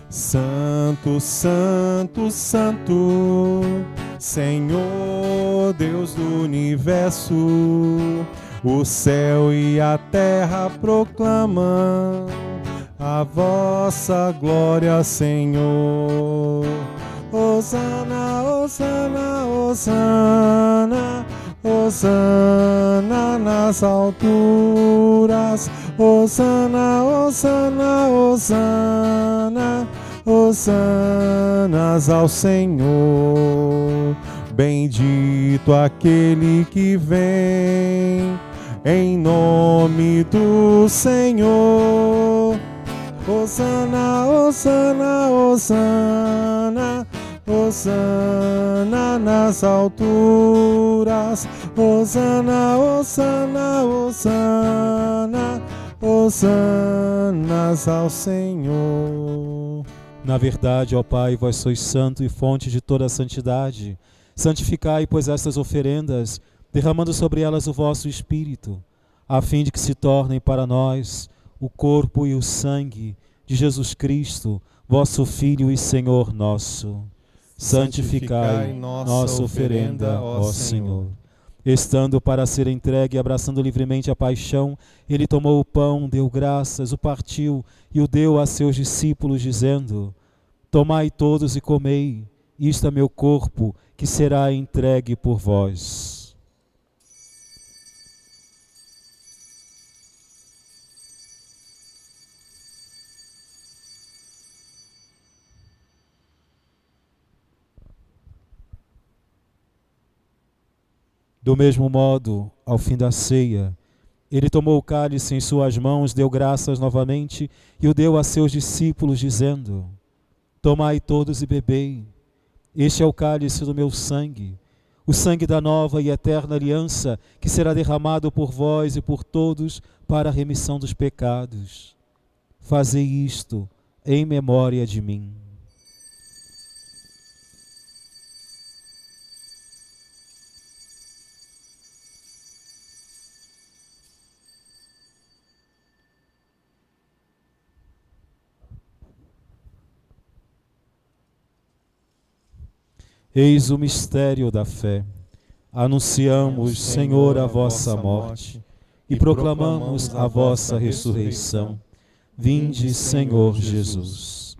Santo, Santo, Santo, Senhor Deus do universo, o céu e a terra proclamam a vossa glória, Senhor. Hosana, Hosana, Hosana, Hosana nas alturas. Hosana, Hosana, Hosana, Hosanas ao Senhor. Bendito aquele que vem em nome do Senhor. Hosana, Hosana, Hosana, Hosana nas alturas. Hosana, Hosana, Hosana, Hosanas ao Senhor. Na verdade, ó Pai, vós sois santo e fonte de toda a santidade. Santificai, pois, estas oferendas, derramando sobre elas o vosso Espírito, a fim de que se tornem para nós o corpo e o sangue de Jesus Cristo, vosso Filho e Senhor nosso. Santificai nossa oferenda, ó Senhor. Estando para ser entregue e abraçando livremente a paixão, ele tomou o pão, deu graças, o partiu e o deu a seus discípulos, dizendo: Tomai todos e comei, isto é meu corpo, que será entregue por vós. Do mesmo modo, ao fim da ceia, ele tomou o cálice em suas mãos, deu graças novamente e o deu a seus discípulos, dizendo: Tomai todos e bebei, este é o cálice do meu sangue, o sangue da nova e eterna aliança, que será derramado por vós e por todos para a remissão dos pecados. Fazei isto em memória de mim. Eis o mistério da fé. Anunciamos, Senhor, a vossa morte e proclamamos a vossa ressurreição. Vinde, Senhor Jesus.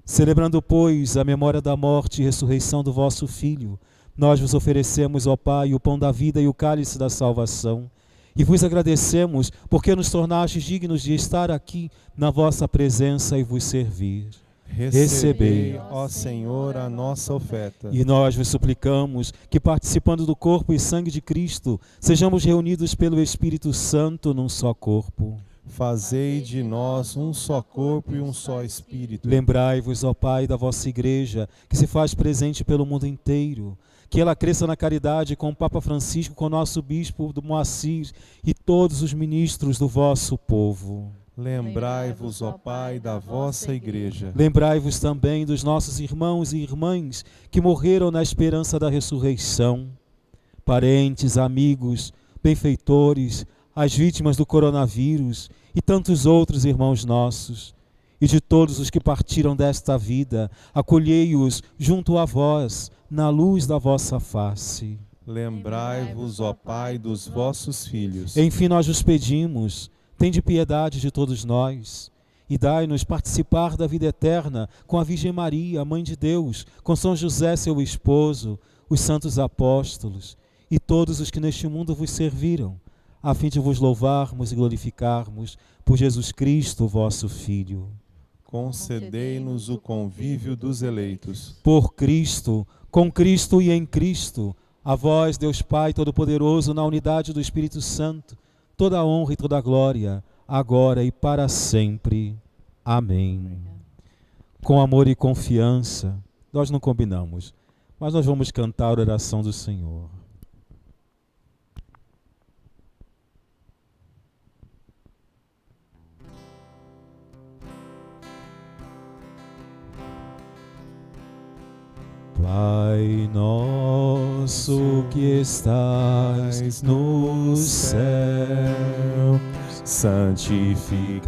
Celebrando, pois, a memória da morte e ressurreição do vosso Filho, nós vos oferecemos, ó Pai, o pão da vida e o cálice da salvação, e vos agradecemos porque nos tornastes dignos de estar aqui na vossa presença e vos servir. Recebei, ó Senhor, a nossa oferta. E nós vos suplicamos que, participando do corpo e sangue de Cristo, sejamos reunidos pelo Espírito Santo num só corpo. Fazei de nós um só corpo e um só espírito. Lembrai-vos, ó Pai, da vossa Igreja, que se faz presente pelo mundo inteiro, que ela cresça na caridade com o Papa Francisco, com o nosso Bispo do Moacir e todos os ministros do vosso povo. Lembrai-vos, ó Pai, da vossa Igreja. Lembrai-vos também dos nossos irmãos e irmãs que morreram na esperança da ressurreição, parentes, amigos, benfeitores, as vítimas do coronavírus e tantos outros irmãos nossos, e de todos os que partiram desta vida, acolhei-os junto a vós, na luz da vossa face. Lembrai-vos, ó Pai, dos vossos filhos. Enfim, nós vos pedimos, tende piedade de todos nós, e dai-nos participar da vida eterna com a Virgem Maria, Mãe de Deus, com São José, seu esposo, os santos apóstolos, e todos os que neste mundo vos serviram, a fim de vos louvarmos e glorificarmos por Jesus Cristo, vosso Filho. Concedei-nos o convívio dos eleitos. Por Cristo, com Cristo e em Cristo, a vós, Deus Pai Todo-Poderoso, na unidade do Espírito Santo, toda a honra e toda a glória, agora e para sempre. Amém. Com amor e confiança, nós não combinamos, mas nós vamos cantar a oração do Senhor. Pai nosso que estais no céu, santificado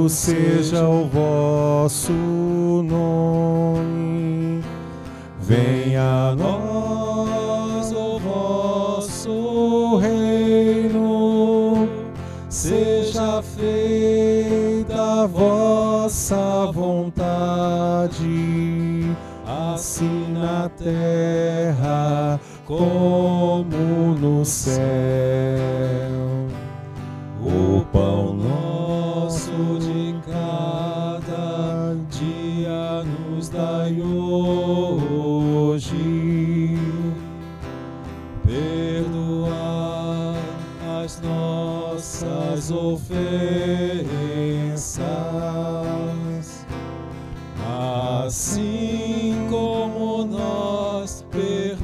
seja o vosso nome. Venha a nós o vosso reino, seja feita a vossa vontade, assim na terra como no céu. O pão nosso de cada dia nos dai hoje. Perdoai as nossas ofensas, assim como nós perdoamos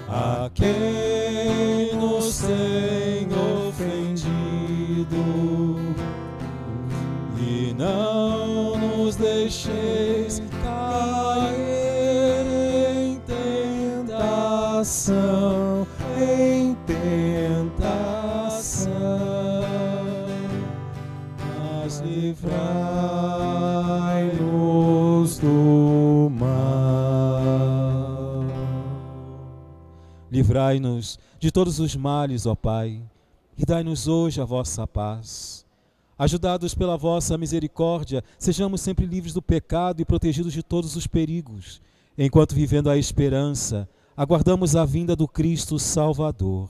a quem nos tem ofendido, e não nos deixeis cair em tentação, mas livrai-nos do mal. Livrai-nos de todos os males, ó Pai, e dai-nos hoje a vossa paz. Ajudados pela vossa misericórdia, sejamos sempre livres do pecado e protegidos de todos os perigos, enquanto, vivendo a esperança, aguardamos a vinda do Cristo Salvador.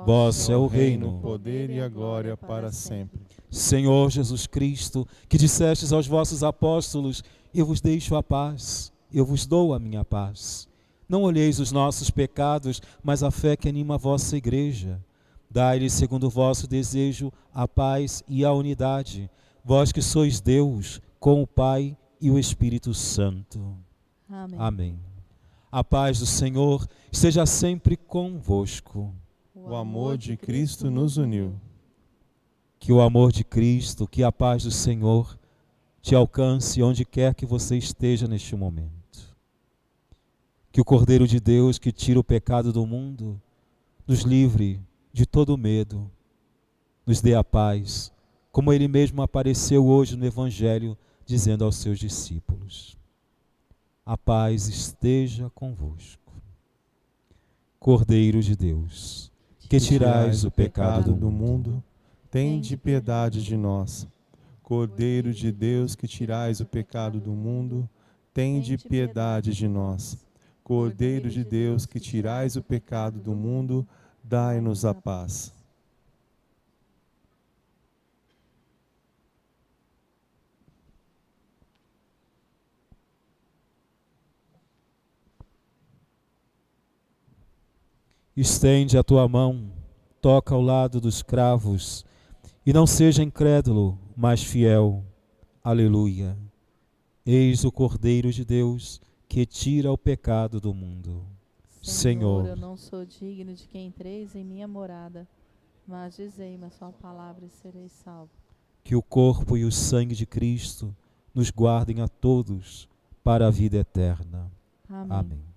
Vosso é o reino, o poder e a glória para sempre. Senhor Jesus Cristo, que dissestes aos vossos apóstolos: eu vos deixo a paz, eu vos dou a minha paz. Não olheis os nossos pecados, mas a fé que anima a vossa igreja. Dai-lhes, segundo o vosso desejo, a paz e a unidade, vós que sois Deus, com o Pai e o Espírito Santo. Amém. Amém. A paz do Senhor esteja sempre convosco. O amor de Cristo nos uniu. Que o amor de Cristo, que a paz do Senhor te alcance onde quer que você esteja neste momento. Que o Cordeiro de Deus, que tira o pecado do mundo, nos livre de todo medo, nos dê a paz, como Ele mesmo apareceu hoje no Evangelho, dizendo aos seus discípulos: a paz esteja convosco. Cordeiro de Deus, que tirais o pecado do mundo, tende piedade de nós. Cordeiro de Deus, que tirais o pecado do mundo, tende piedade de nós. Cordeiro de Deus, que tirais o pecado do mundo, dai-nos a paz. Estende a tua mão, toca ao lado dos cravos, e não seja incrédulo, mas fiel. Aleluia. Eis o Cordeiro de Deus que tira o pecado do mundo. Senhor, eu não sou digno de que entreis em minha morada, mas dizei-me a sua palavra e serei salvo. que o corpo e o sangue de Cristo nos guardem a todos para a vida eterna. Amém. Amém.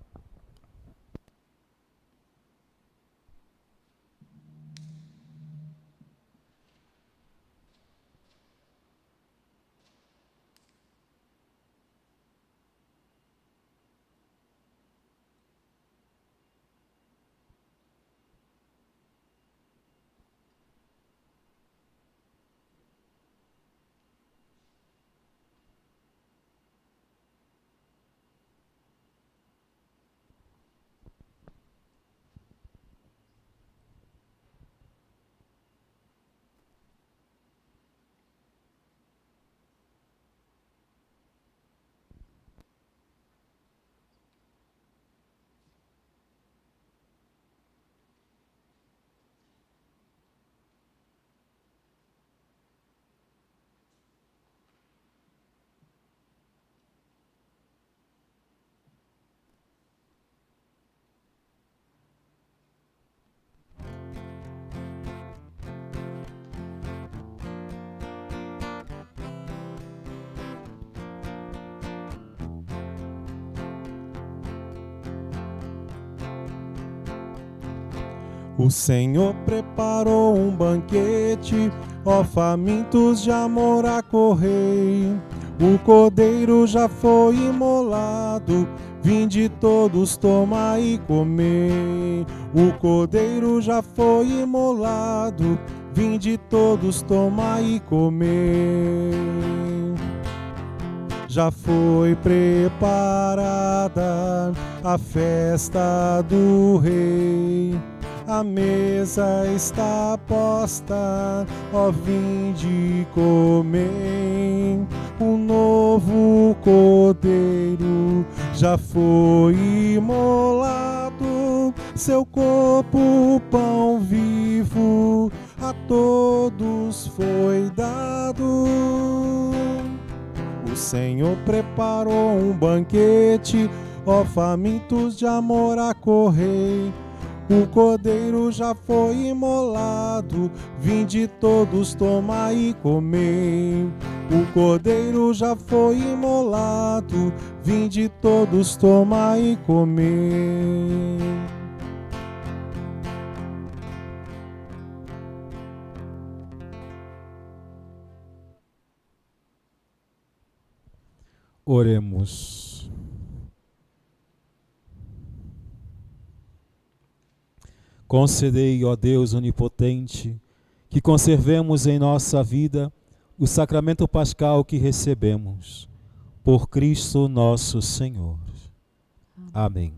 O Senhor preparou um banquete, ó famintos de amor acorrei. O cordeiro já foi imolado, vinde todos tomai e comei. O cordeiro já foi imolado, vinde todos tomai e comei. Já foi preparada a festa do Rei. A mesa está posta, ó vinde comer. O novo cordeiro já foi imolado, seu corpo pão vivo a todos foi dado. O Senhor preparou um banquete, ó famintos de amor acorrei. O cordeiro já foi imolado, vinde todos tomai e comei. O cordeiro já foi imolado, vinde todos tomai e comei. Oremos. Concedei, ó Deus onipotente, que conservemos em nossa vida o sacramento pascal que recebemos. Por Cristo nosso Senhor. Amém.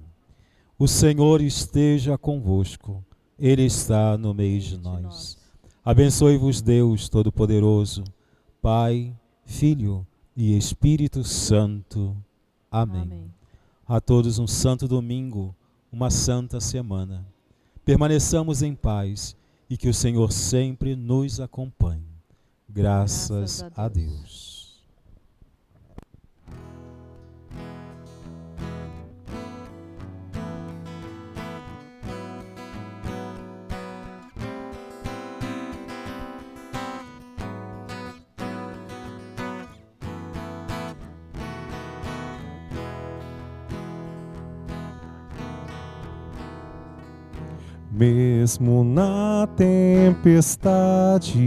O Senhor esteja convosco. Ele está no meio de nós. Abençoe-vos Deus Todo-Poderoso, Pai, Filho e Espírito Santo. Amém. Amém. A todos um santo domingo, uma santa semana. Permaneçamos em paz e que o Senhor sempre nos acompanhe. Graças a Deus. Mesmo na tempestade,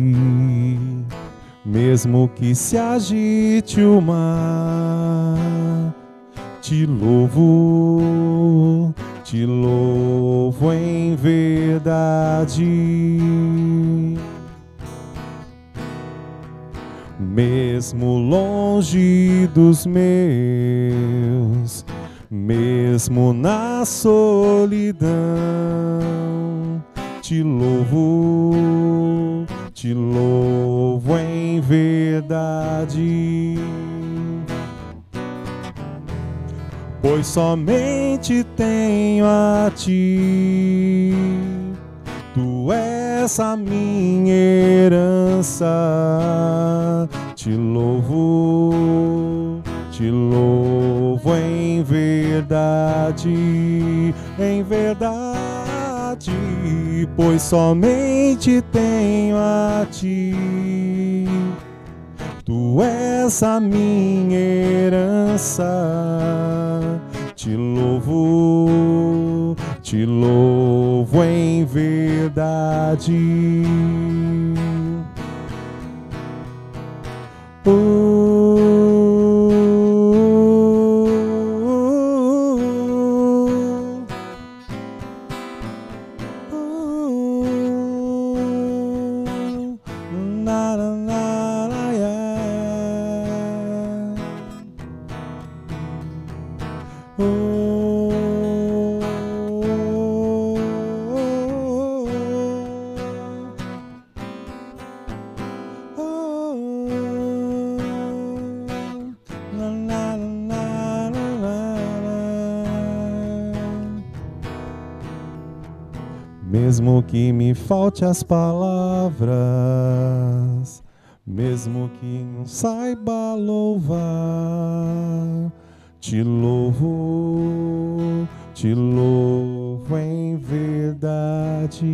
mesmo que se agite o mar, te louvo em verdade. Mesmo longe dos meus, mesmo na solidão, te louvo em verdade. pois somente tenho a ti. Tu és a minha herança, te louvo em verdade, pois somente tenho a ti. Tu és a minha herança, te louvo em verdade. Mesmo que me falte as palavras, mesmo que não saiba louvar, te louvo em verdade.